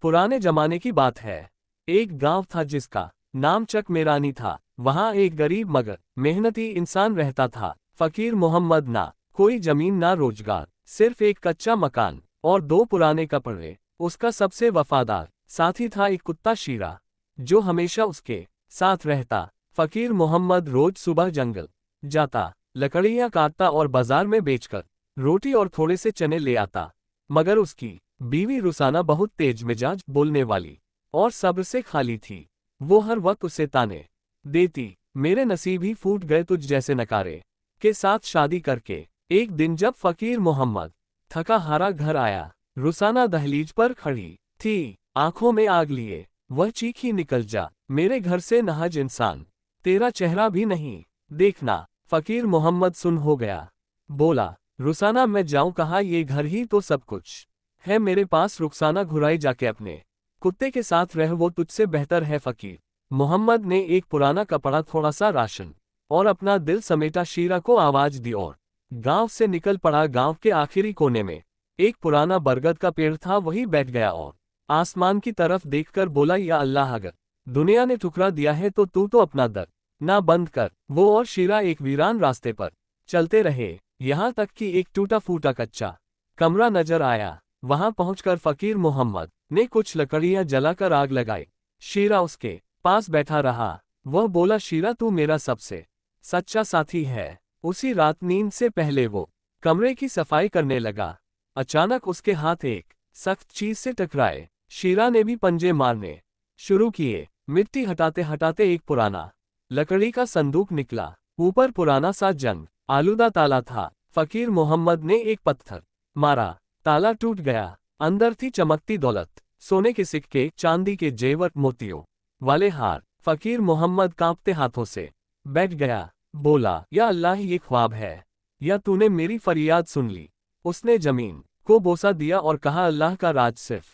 पुराने जमाने की बात है। एक गांव था जिसका नाम चक मेरानी था। वहां एक गरीब मगर मेहनती इंसान रहता था। फकीर मोहम्मद। ना कोई जमीन ना रोजगार, सिर्फ एक कच्चा मकान और दो पुराने कपड़े। उसका सबसे वफादार साथी था एक कुत्ता शीरा, जो हमेशा उसके साथ रहता। फकीर मोहम्मद रोज सुबह जंगल जाता, लकड़ियां काटता और बाजार में बेचकर रोटी और थोड़े से चने ले आता। मगर उसकी बीवी रुसाना बहुत तेज मिजाज, बोलने वाली और सब्र से खाली थी। वो हर वक्त उसे ताने देती, मेरे नसीब ही फूट गए तुझ जैसे नकारे के साथ शादी करके। एक दिन जब फकीर मोहम्मद थका हारा घर आया, रुसाना दहलीज पर खड़ी थी, आंखों में आग लिए। वह चीखी, निकल जा मेरे घर से नाहज इंसान, तेरा चेहरा भी नहीं देखना। फकीर मोहम्मद सुन हो गया, बोला, रुसाना मैं जाऊं कहाँ, ये घर ही तो सब कुछ है मेरे पास। रुखसाना घुराई, जाके अपने कुत्ते के साथ रह, वो तुझसे बेहतर है। फकीर मोहम्मद ने एक पुराना कपड़ा, थोड़ा सा राशन और अपना दिल समेटा शीरा को आवाज दी और गांव से निकल पड़ा। गांव के आखिरी कोने में एक पुराना बरगद का पेड़ था, वही बैठ गया और आसमान की तरफ देखकर बोला, या अल्लाह, अगर दुनिया ने ठुकरा दिया है तो तू तो अपना दर ना बंद कर। वो और शीरा एक वीरान रास्ते पर चलते रहे, यहाँ तक कि एक टूटा फूटा कच्चा कमरा नजर आया। वहां पहुंचकर फकीर मोहम्मद ने कुछ लकड़ियां जलाकर आग लगाई। शीरा उसके पास बैठा रहा। वह बोला, शीरा तू मेरा सबसे सच्चा साथी है। उसी रात नींद से पहले वो कमरे की सफाई करने लगा। अचानक उसके हाथ एक सख्त चीज से टकराए। शीरा ने भी पंजे मारने शुरू किए। मिट्टी हटाते हटाते एक पुराना लकड़ी का संदूक निकला। ऊपर पुराना सा जंग आलूदा ताला था। फकीर मोहम्मद ने एक पत्थर मारा, ताला टूट गया। अंदर थी चमकती दौलत, सोने के सिक्के, चांदी के जेवर, मोतियों वाले हार। फकीर मोहम्मद कांपते हाथों से बैठ गया, बोला, या अल्लाह, ये ख्वाब है या तूने मेरी फरियाद सुन ली। उसने जमीन को बोसा दिया और कहा, अल्लाह का राज सिर्फ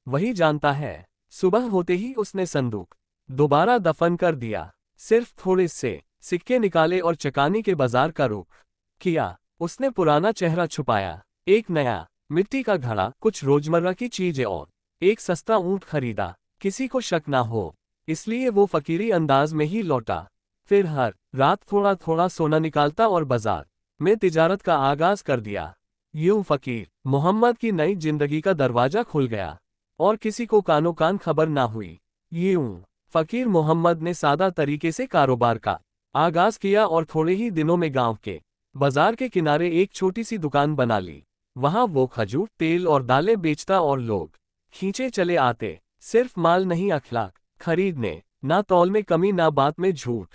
वही जानता है। सुबह होते ही उसने संदूक दोबारा दफन कर दिया। सिर्फ थोड़े से सिक्के निकाले और चकानी के बाजार का रुख किया। उसने पुराना चेहरा छुपाया, एक नया मिट्टी का घड़ा, कुछ रोजमर्रा की चीजें और एक सस्ता ऊंट खरीदा। किसी को शक ना हो इसलिए वो फकीरी अंदाज में ही लौटा। फिर हर रात थोड़ा थोड़ा सोना निकालता और बाजार में तिजारत का आगाज कर दिया। यूं फकीर मोहम्मद की नई जिंदगी का दरवाजा खुल गया और किसी को कानो कान खबर ना हुई। यूं फकीर मोहम्मद ने सादा तरीके से कारोबार का आगाज किया और थोड़े ही दिनों में गांव के बाजार के किनारे एक छोटी सी दुकान बना ली। वहां वो खजूर, तेल और दालें बेचता और लोग खींचे चले आते। सिर्फ माल नहीं, अखलाक खरीदने। ना तौल में कमी, ना बात में झूठ।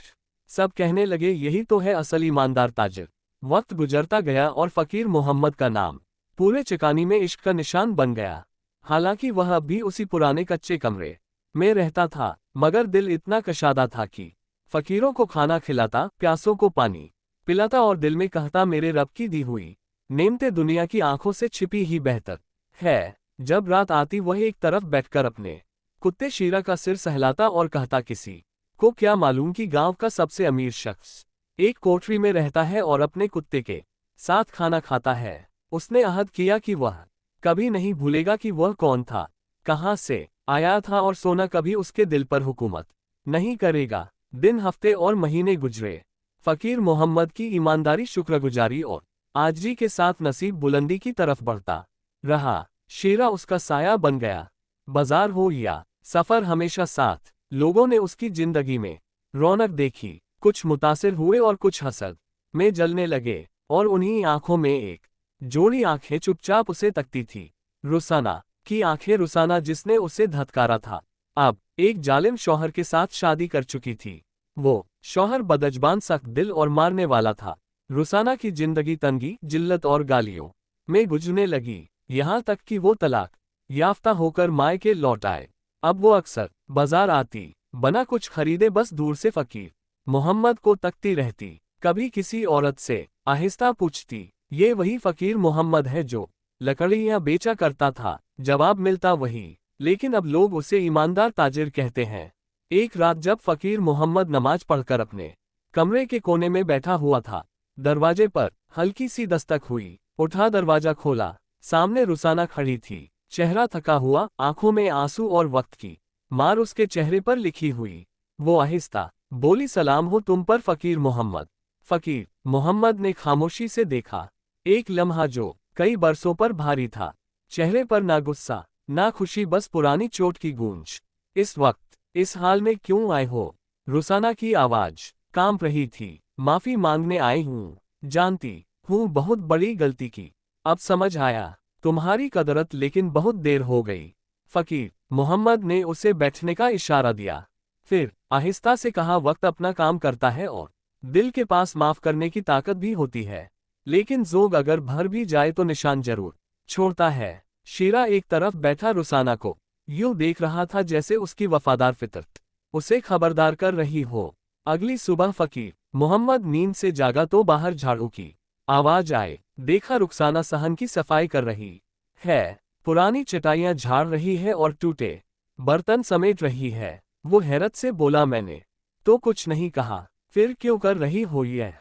सब कहने लगे, यही तो है असल ईमानदार ताजिर। वक्त गुजरता गया और फकीर मोहम्मद का नाम पूरे चकानी में इश्क का निशान बन गया। हालांकि वह अब भी उसी पुराने कच्चे कमरे में रहता था, मगर दिल इतना कशादा था कि फकीरों को खाना खिलाता, प्यासों को पानी पिलाता और दिल में कहता, मेरे रब की दी हुई नेमते दुनिया की आंखों से छिपी ही बेहतर है। जब रात आती वह एक तरफ बैठकर अपने कुत्ते शीरा का सिर सहलाता और कहता, किसी को क्या मालूम कि गांव का सबसे अमीर शख्स एक कोठरी में रहता है और अपने कुत्ते के साथ खाना खाता है। उसने अहद किया कि वह कभी नहीं भूलेगा कि वह कौन था, कहां से आया था और सोना कभी उसके दिल पर हुकूमत नहीं करेगा। दिन, हफ्ते और महीने गुजरे। फकीर मोहम्मद की ईमानदारी, शुक्रगुजारी और आजजी के साथ नसीब बुलंदी की तरफ बढ़ता रहा। शीरा उसका साया बन गया। बाजार हो या सफर, हमेशा साथ। लोगों ने उसकी जिंदगी में रौनक देखी। कुछ मुतासिर हुए और कुछ हसद में जलने लगे। और उन्हीं आंखों में एक जोड़ी आंखें चुपचाप उसे तकती थी। रुसाना की आंखें। रुसाना जिसने उसे धत्कारा था, अब एक जालिम शौहर के साथ शादी कर चुकी थी। वो शौहर बदजबान, सख्त दिल और मारने वाला था। रुसाना की जिंदगी तंगी, जिल्लत और गालियों में गुजरने लगी, यहाँ तक कि वो तलाक याफ्ता होकर मायके लौट आए। अब वो अक्सर बाजार आती, बना कुछ खरीदे, बस दूर से फकीर मोहम्मद को तकती रहती। कभी किसी औरत से आहिस्ता पूछती, ये वही फकीर मोहम्मद है जो लकड़ियां बेचा करता था? जवाब मिलता वही, लेकिन अब लोग उसे ईमानदार ताजिर कहते हैं। एक रात जब फकीर मोहम्मद नमाज पढ़कर अपने कमरे के कोने में बैठा हुआ था, दरवाजे पर हल्की सी दस्तक हुई। उठा, दरवाजा खोला। सामने रुसाना खड़ी थी। चेहरा थका हुआ, आंखों में आंसू और वक्त की मार उसके चेहरे पर लिखी हुई। वो आहिस्ता बोली, सलाम हो तुम पर फकीर मोहम्मद। फकीर मोहम्मद ने खामोशी से देखा। एक लम्हा जो कई बरसों पर भारी था। चेहरे पर ना गुस्सा ना खुशी, बस पुरानी चोट की गूंज। इस वक्त इस हाल में क्यों आए हो? रुसाना की आवाज कांप रही थी। माफी मांगने आई हूँ। जानती हूँ बहुत बड़ी गलती की। अब समझ आया तुम्हारी कदरत, लेकिन बहुत देर हो गई। फकीर मोहम्मद ने उसे बैठने का इशारा दिया। फिर आहिस्ता से कहा, वक्त अपना काम करता है और दिल के पास माफ करने की ताकत भी होती है। लेकिन जोग अगर भर भी जाए तो निशान जरूर छोड़ता है। शीरा एक तरफ बैठा रुसाना को यूं देख रहा था जैसे उसकी वफादार फितरत उसे खबरदार कर रही हो। अगली सुबह फकीर मोहम्मद नींद से जागा तो बाहर झाड़ू की आवाज आए। देखा रुखसाना सहन की सफाई कर रही है। पुरानी चटाइयां झाड़ रही है और टूटे बर्तन समेट रही है। वो हैरत से बोला, मैंने तो कुछ नहीं कहा, फिर क्यों कर रही हो यह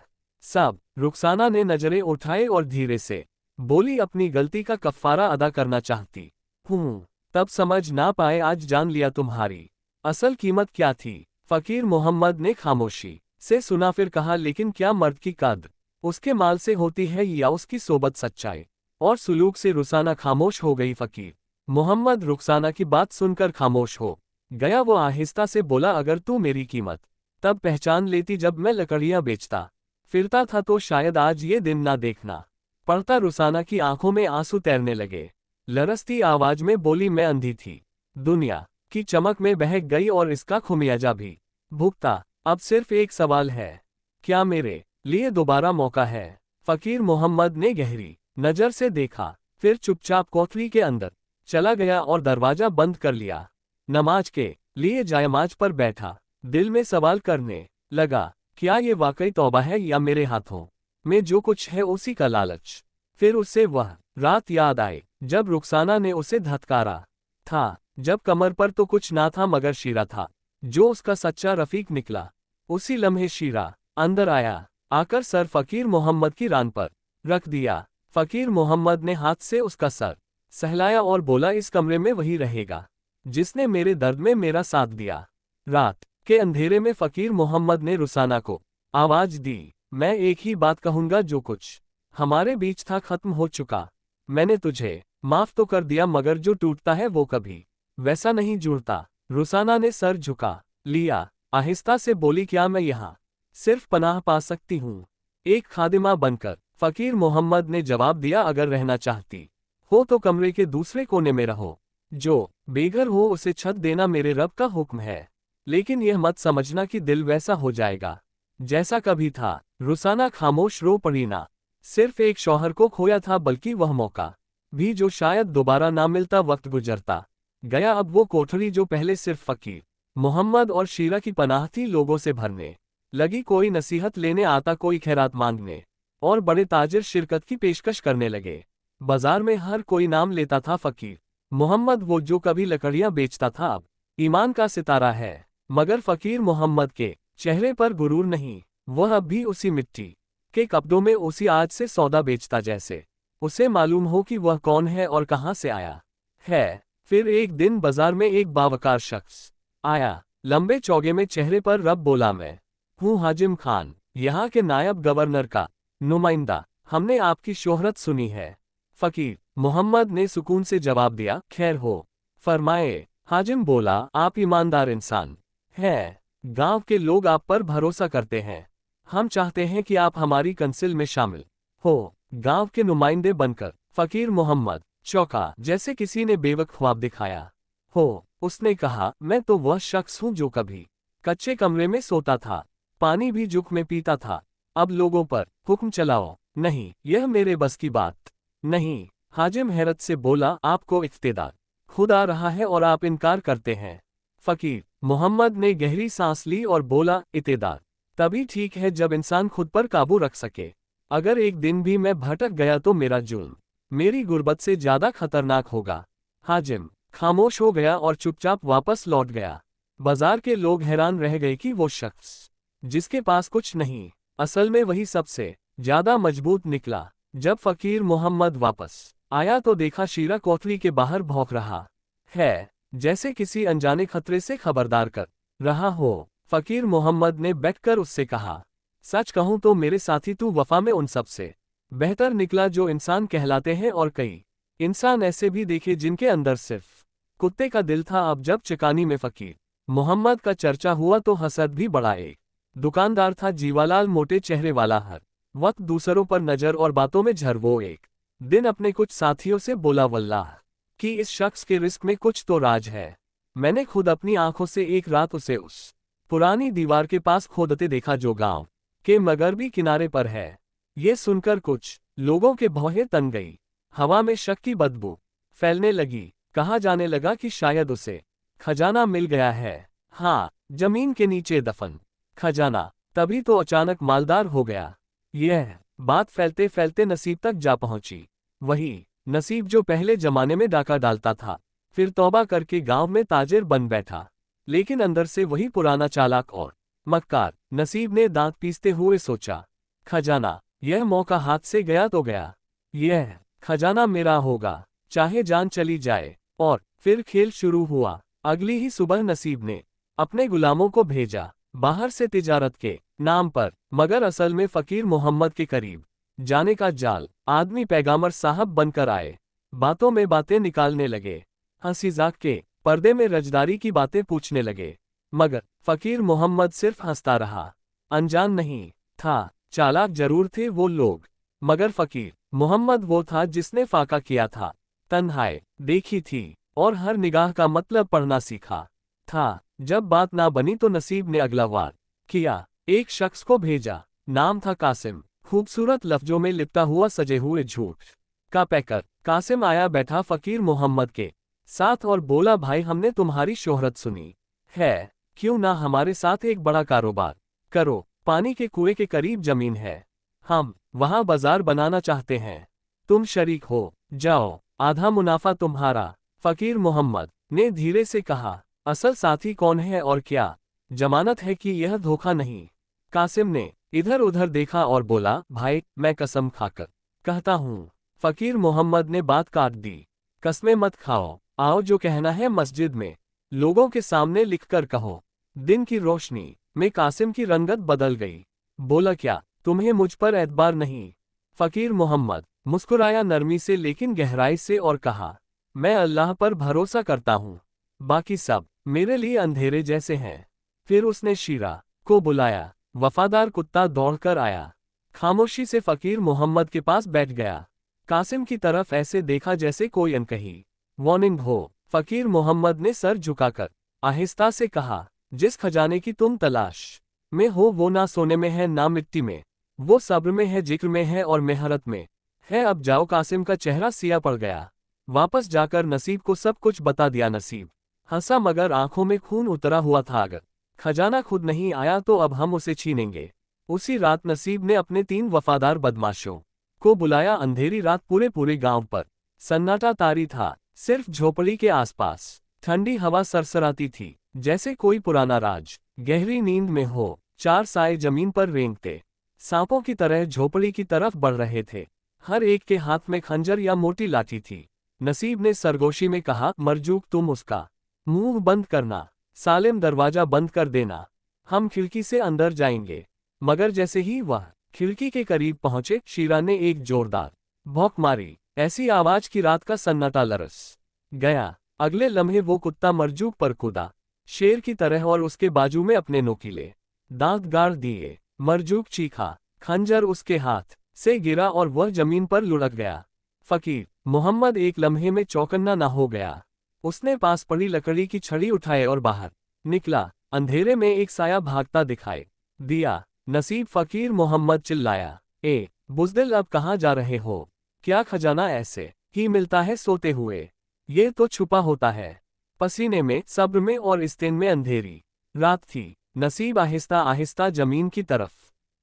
सब? रुखसाना ने नजरें उठाए और धीरे से बोली, अपनी गलती का कफ्फारा अदा करना चाहती हूँ। तब समझ ना पाए, आज जान लिया तुम्हारी असल कीमत क्या थी। फकीर मोहम्मद ने खामोशी से सुना, फिर कहा, लेकिन क्या मर्द की कद्र उसके माल से होती है या उसकी सोबत, सच्चाई और सुलूक से? रुसाना खामोश हो गई। फकीर मोहम्मद रुखसाना की बात सुनकर खामोश हो गया। वो आहिस्ता से बोला, अगर तू मेरी कीमत तब पहचान लेती जब मैं लकड़ियां बेचता फिरता था तो शायद आज ये दिन ना देखना पड़ता। रुसाना की आंखों में आंसू तैरने लगे। लरसती आवाज में बोली, मैं अंधी थी, दुनिया की चमक में बहक गई और इसका खुमियाजा भी भुगता। अब सिर्फ एक सवाल है, क्या मेरे लिए दोबारा मौका है? फकीर मोहम्मद ने गहरी नजर से देखा, फिर चुपचाप कोठरी के अंदर चला गया और दरवाजा बंद कर लिया। नमाज के लिए जायमाज पर बैठा, दिल में सवाल करने लगा, क्या ये वाकई तौबा है या मेरे हाथों में जो कुछ है उसी का लालच? फिर उसे वह रात याद आई जब रुखसाना ने उसे धत्कारा था, जब कमर पर तो कुछ ना था मगर शीरा था जो उसका सच्चा रफीक निकला। उसी लम्हे शीरा अंदर आया, आकर सर फकीर मोहम्मद की रान पर रख दिया। फकीर मोहम्मद ने हाथ से उसका सर सहलाया और बोला, इस कमरे में वही रहेगा जिसने मेरे दर्द में मेरा साथ दिया। रात के अंधेरे में फकीर मोहम्मद ने रुसाना को आवाज दी, मैं एक ही बात कहूंगा, जो कुछ हमारे बीच था खत्म हो चुका। मैंने तुझे माफ तो कर दिया मगर जो टूटता है वो कभी वैसा नहीं जुड़ता। रुसाना ने सर झुका लिया, आहिस्ता से बोली, क्या मैं यहाँ सिर्फ पनाह पा सकती हूँ एक खादिमा बनकर? फकीर मोहम्मद ने जवाब दिया, अगर रहना चाहती हो तो कमरे के दूसरे कोने में रहो, जो बेघर हो उसे छत देना मेरे रब का हुक्म है। लेकिन यह मत समझना कि दिल वैसा हो जाएगा जैसा कभी था। रुसाना खामोश रो पड़ी, ना सिर्फ एक शौहर को खोया था बल्कि वह मौका भी जो शायद दोबारा ना मिलता। वक्त गुजरता गया। अब वो कोठरी जो पहले सिर्फ फकीर मोहम्मद और शीरा की पनाह थी, लोगों से भरने लगी। कोई नसीहत लेने आता, कोई खैरात मांगने, और बड़े ताजिर शिरकत की पेशकश करने लगे। बाजार में हर कोई नाम लेता था फकीर मोहम्मद, वो जो कभी लकड़ियां बेचता था अब ईमान का सितारा है। मगर फकीर मोहम्मद के चेहरे पर गुरूर नहीं, वह अब भी उसी मिट्टी के कपड़ों में उसी आज से सौदा बेचता जैसे उसे मालूम हो कि वह कौन है और कहां से आया है। फिर एक दिन बाजार में एक बावकार शख्स आया, लंबे चौगे में चेहरे पर रब बोला, मैं हूँ हाजिम खान, यहाँ के नायब गवर्नर का नुमाइंदा। हमने आपकी शोहरत सुनी है। फकीर मोहम्मद ने सुकून से जवाब दिया, खैर हो फरमाए। हाजिम बोला, आप ईमानदार इंसान हैं, गांव के लोग आप पर भरोसा करते हैं। हम चाहते हैं कि आप हमारी कंसिल में शामिल हो, गांव के नुमाइंदे बनकर। फकीर मोहम्मद चौंका, जैसे किसी ने बेवक ख्वाब दिखाया हो। उसने कहा, मैं तो वह शख्स हूं जो कभी कच्चे कमरे में सोता था, पानी भी जुक में पीता था। अब लोगों पर हुक्म चलाओ, नहीं, यह मेरे बस की बात नहीं। हाजिम हैरत से बोला, आपको इख्तियार खुद आ रहा है और आप इनकार करते हैं। फकीर मोहम्मद ने गहरी सांस ली और बोला, इख्तियार तभी ठीक है जब इंसान खुद पर काबू रख सके। अगर एक दिन भी मैं भटक गया तो मेरा जुल्म मेरी गुर्बत से ज्यादा खतरनाक होगा। हाजिम खामोश हो गया और चुपचाप वापस लौट गया। बाजार के लोग हैरान रह गए कि वो शख्स जिसके पास कुछ नहीं, असल में वही सबसे ज्यादा मजबूत निकला। जब फकीर मोहम्मद वापस आया तो देखा शीरा कोठरी के बाहर भौंक रहा है, जैसे किसी अनजाने खतरे से खबरदार कर रहा हो। फकीर मोहम्मद ने बैठकर उससे कहा, सच कहूं तो मेरे साथी तू वफा में उन सब से बेहतर निकला जो इंसान कहलाते हैं, और कई इंसान ऐसे भी देखे जिनके अंदर सिर्फ कुत्ते का दिल था। अब जब चिकानी में फकीर मोहम्मद का चर्चा हुआ तो हसद भी बढ़ा। एक दुकानदार था जीवालाल, मोटे चेहरे वाला, हर वक्त दूसरों पर नजर और बातों में झर। वो एक दिन अपने कुछ साथियों से बोला, वल्लाह कि इस शख्स के रिस्क में कुछ तो राज है। मैंने खुद अपनी आंखों से एक रात उसे उस पुरानी दीवार के पास खोदते देखा जो गांव के मगरबी किनारे पर है। ये सुनकर कुछ लोगों के भौहें तन गई। हवा में शक की बदबू फैलने लगी। कहा जाने लगा कि शायद उसे खजाना मिल गया है। हाँ, जमीन के नीचे दफन खजाना। तभी तो अचानक मालदार हो गया। यह बात फैलते फैलते नसीब तक जा पहुंची। वही नसीब जो पहले जमाने में डाका डालता था, फिर तौबा करके गांव में ताजिर बन बैठा, लेकिन अंदर से वही पुराना चालाक और मक्कार। नसीब ने दांत पीसते हुए सोचा, खजाना, यह मौका हाथ से गया तो गया। यह खजाना मेरा होगा, चाहे जान चली जाए। और फिर खेल शुरू हुआ। अगली ही सुबह नसीब ने अपने गुलामों को भेजा बाहर से तिजारत के नाम पर, मगर असल में फकीर मोहम्मद के करीब जाने का जाल। आदमी पैगामर साहब बनकर आए, बातों में बातें निकालने लगे, हंसी जाक के पर्दे में रजदारी की बातें पूछने लगे, मगर फकीर मोहम्मद सिर्फ हंसता रहा। अनजान नहीं था, चालाक जरूर थे वो लोग, मगर फकीर मोहम्मद वो था जिसने फाका किया था, तन्हाई देखी थी और हर निगाह का मतलब पढ़ना सीखा था। जब बात ना बनी तो नसीब ने अगला वार किया। एक शख्स को भेजा, नाम था कासिम। खूबसूरत लफ्जों में लिपटा हुआ सजे हुए झूठ का पैकर। कासिम आया बैठा फकीर मोहम्मद के साथ और बोला, भाई हमने तुम्हारी शोहरत सुनी है, क्यों ना हमारे साथ एक बड़ा कारोबार करो। पानी के कुएं के करीब जमीन है, हम वहां बाजार बनाना चाहते हैं, तुम शरीक हो जाओ, आधा मुनाफा तुम्हारा। फकीर मोहम्मद ने धीरे से कहा, असल साथी कौन है और क्या जमानत है कि यह धोखा नहीं। कासिम ने इधर उधर देखा और बोला, भाई मैं कसम खाकर कहता हूँ। फकीर मोहम्मद ने बात काट दी, कसमें मत खाओ, आओ जो कहना है मस्जिद में लोगों के सामने लिखकर कहो। दिन की रोशनी में कासिम की रंगत बदल गई। बोला, क्या तुम्हें मुझ पर एतबार नहीं? फकीर मोहम्मद मुस्कुराया नरमी से लेकिन गहराई से और कहा, मैं अल्लाह पर भरोसा करता हूँ, बाकी सब मेरे लिए अंधेरे जैसे हैं। फिर उसने शीरा को बुलाया। वफादार कुत्ता दौड़कर आया, खामोशी से फकीर मोहम्मद के पास बैठ गया। कासिम की तरफ ऐसे देखा जैसे कोई अनकही वार्निंग हो। फकीर मोहम्मद ने सर झुकाकर आहिस्ता से कहा, जिस खजाने की तुम तलाश में हो वो ना सोने में है ना मिट्टी में, वो सब्र में है, जिक्र में है और मेहरत में है। अब जाओ। कासिम का चेहरा सिया पड़ गया। वापस जाकर नसीब को सब कुछ बता दिया। नसीब हंसा मगर आंखों में खून उतरा हुआ था। अगर खजाना खुद नहीं आया तो अब हम उसे छीनेंगे। उसी रात नसीब ने अपने 3 वफादार बदमाशों को बुलाया। अंधेरी रात पूरे गांव पर सन्नाटा तारी था। सिर्फ झोपड़ी के आसपास ठंडी हवा सरसराती थी, जैसे कोई पुराना राज गहरी नींद में हो। 4 साए जमीन पर रेंगते सांपों की तरह झोपड़ी की तरफ बढ़ रहे थे। हर एक के हाथ में खंजर या मोटी लाठी थी। नसीब ने सरगोशी में कहा, मरजूक तुम उसका मुंह बंद करना, सालिम दरवाजा बंद कर देना, हम खिड़की से अंदर जाएंगे। मगर जैसे ही वह खिड़की के करीब पहुंचे, शीरा ने एक जोरदार भौंक मारी। ऐसी आवाज की रात का सन्नाटा लरस गया। अगले लम्हे वो कुत्ता मरजूक पर कूदा, शेर की तरह, और उसके बाजू में अपने नोकीले दांत गाड़ दिए। मरजूक चीखा, खंजर उसके हाथ से गिरा और वह जमीन पर लुढ़क गया। फकीर मोहम्मद एक लम्हे में चौकन्ना न हो गया। उसने पास पड़ी लकड़ी की छड़ी उठाए और बाहर निकला। अंधेरे में एक साया भागता दिखाई दिया। नसीब। फकीर मोहम्मद चिल्लाया, ए बुज़दिल, अब कहाँ जा रहे हो? क्या खजाना ऐसे ही मिलता है सोते हुए? ये तो छुपा होता है। पसीने में, सब्र में और इस्तेन में अंधेरी रात थी। नसीब आहिस्ता आहिस्ता जमीन की तरफ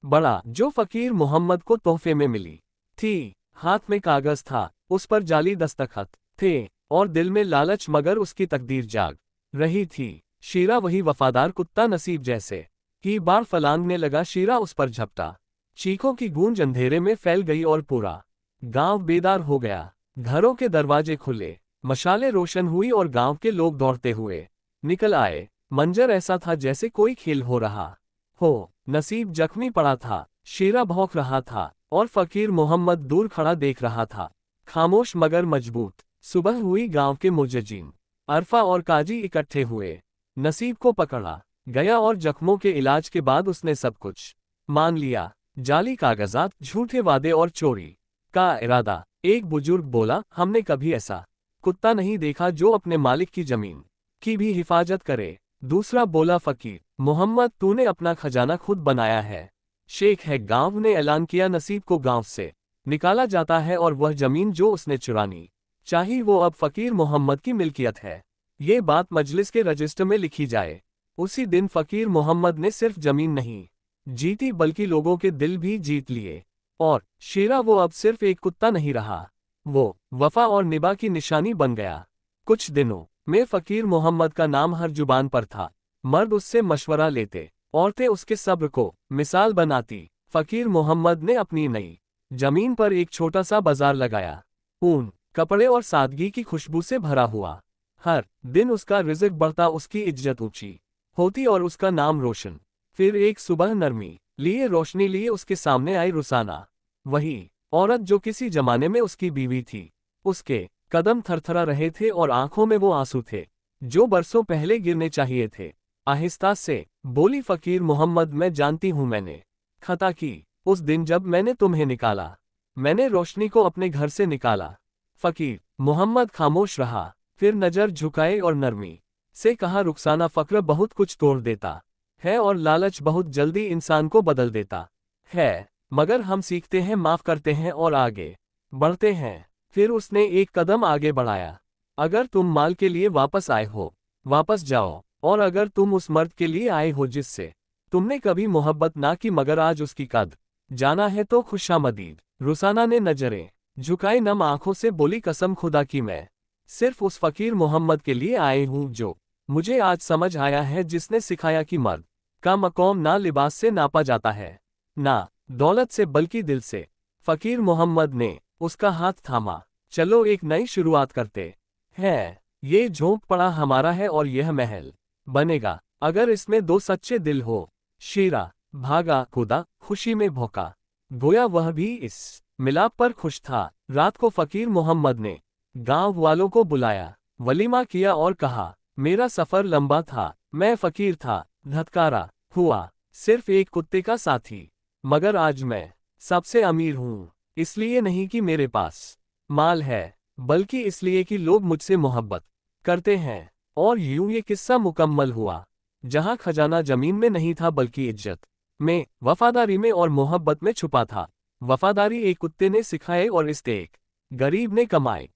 बढ़ा जो फकीर मोहम्मद को तोहफे में मिली थी। हाथ में कागज था, उस पर जाली दस्तखत थे और दिल में लालच, मगर उसकी तकदीर जाग रही थी। शीरा वही वफादार कुत्ता नसीब जैसे ही बार फलांगने लगा। शीरा उस पर झपटा। चीखों की गूंज अंधेरे में फैल गई और पूरा गांव बेदार हो गया। घरों के दरवाजे खुले, मशालें रोशन हुई और गांव के लोग दौड़ते हुए निकल आए। मंजर ऐसा था जैसे कोई खेल हो रहा हो। नसीब जख्मी पड़ा था, शेरा भौंक रहा था और फकीर मोहम्मद दूर खड़ा देख रहा था, खामोश मगर मजबूत। सुबह हुई, गांव के मुज्जिन, अरफा और काजी इकट्ठे हुए। नसीब को पकड़ा गया और जख्मों के इलाज के बाद उसने सब कुछ मान लिया। जाली कागजात, झूठे वादे और चोरी का इरादा। एक बुजुर्ग बोला, हमने कभी ऐसा कुत्ता नहीं देखा जो अपने मालिक की जमीन की भी हिफाजत करे। दूसरा बोला, फकीर मोहम्मद, तूने अपना खजाना खुद बनाया है। शेख है, गांव ने ऐलान किया, नसीब को गांव से निकाला जाता है और वह जमीन जो उसने चुरानी चाहिए वो अब फकीर मोहम्मद की मिल्कियत है। ये बात मजलिस के रजिस्टर में लिखी जाए। उसी दिन फकीर मोहम्मद ने सिर्फ जमीन नहीं जीती बल्कि लोगों के दिल भी जीत लिए। और शेरा वो अब सिर्फ एक कुत्ता नहीं रहा, वो वफा और निभा की निशानी बन गया। कुछ दिनों में फकीर मोहम्मद का नाम हर जुबान पर था। मर्द उससे मशवरा लेते, औरतें उसके सब्र को मिसाल बनाती। फकीर मोहम्मद ने अपनी नई जमीन पर एक छोटा सा बाजार लगाया, ऊन, कपड़े और सादगी की खुशबू से भरा हुआ। हर दिन उसका रिज़्क बढ़ता, उसकी इज्जत ऊंची होती और उसका नाम रोशन। फिर एक सुबह नरमी लिए रोशनी लिए उसके सामने आई रुसाना, वही औरत जो किसी जमाने में उसकी बीवी थी। उसके कदम थरथरा रहे थे और आंखों में वो आंसू थे जो बरसों पहले गिरने चाहिए थे। आहिस्ता से बोली, फकीर मोहम्मद, मैं जानती हूं मैंने खता की। उस दिन जब मैंने तुम्हें निकाला, मैंने रोशनी को अपने घर से निकाला। फकीर मोहम्मद खामोश रहा, फिर नजर झुकाए और नरमी से कहा, रुखसाना, फक्र बहुत कुछ तोड़ देता है और लालच बहुत जल्दी इंसान को बदल देता है, मगर हम सीखते हैं, माफ करते हैं और आगे बढ़ते हैं। फिर उसने एक कदम आगे बढ़ाया। अगर तुम माल के लिए वापस आए हो, वापस जाओ, और अगर तुम उस मर्द के लिए आए हो जिससे तुमने कभी मोहब्बत ना की मगर आज उसकी कद जाना है, तो खुशामदीद। रुसाना ने नजरें झुकाई, नम आंखों से बोली, कसम खुदा की, मैं सिर्फ उस फकीर मोहम्मद के लिए आए हूं जो मुझे आज समझ आया है, जिसने सिखाया कि मर्द का मकाम ना लिबास से नापा जाता है, ना दौलत से बल्कि दिल से। फकीर मोहम्मद ने उसका हाथ थामा, चलो एक नई शुरुआत करते हैं। ये झोंक पड़ा हमारा है और यह महल बनेगा अगर इसमें दो सच्चे दिल हो। शेरा भागा, खुदा खुशी में भौंका, गोया वह भी इस मिलाप पर खुश था। रात को फकीर मोहम्मद ने गांव वालों को बुलाया, वलीमा किया और कहा, मेरा सफर लंबा था, मैं फकीर था, धत्कारा हुआ, सिर्फ एक कुत्ते का साथी, मगर आज मैं सबसे अमीर हूं। इसलिए नहीं कि मेरे पास माल है, बल्कि इसलिए कि लोग मुझसे मोहब्बत करते हैं। और यूं ये किस्सा मुकम्मल हुआ, जहां खजाना जमीन में नहीं था बल्कि इज्जत में, वफादारी में और मोहब्बत में छुपा था। वफादारी एक कुत्ते ने सिखाए और इस्ते एक गरीब ने कमाए।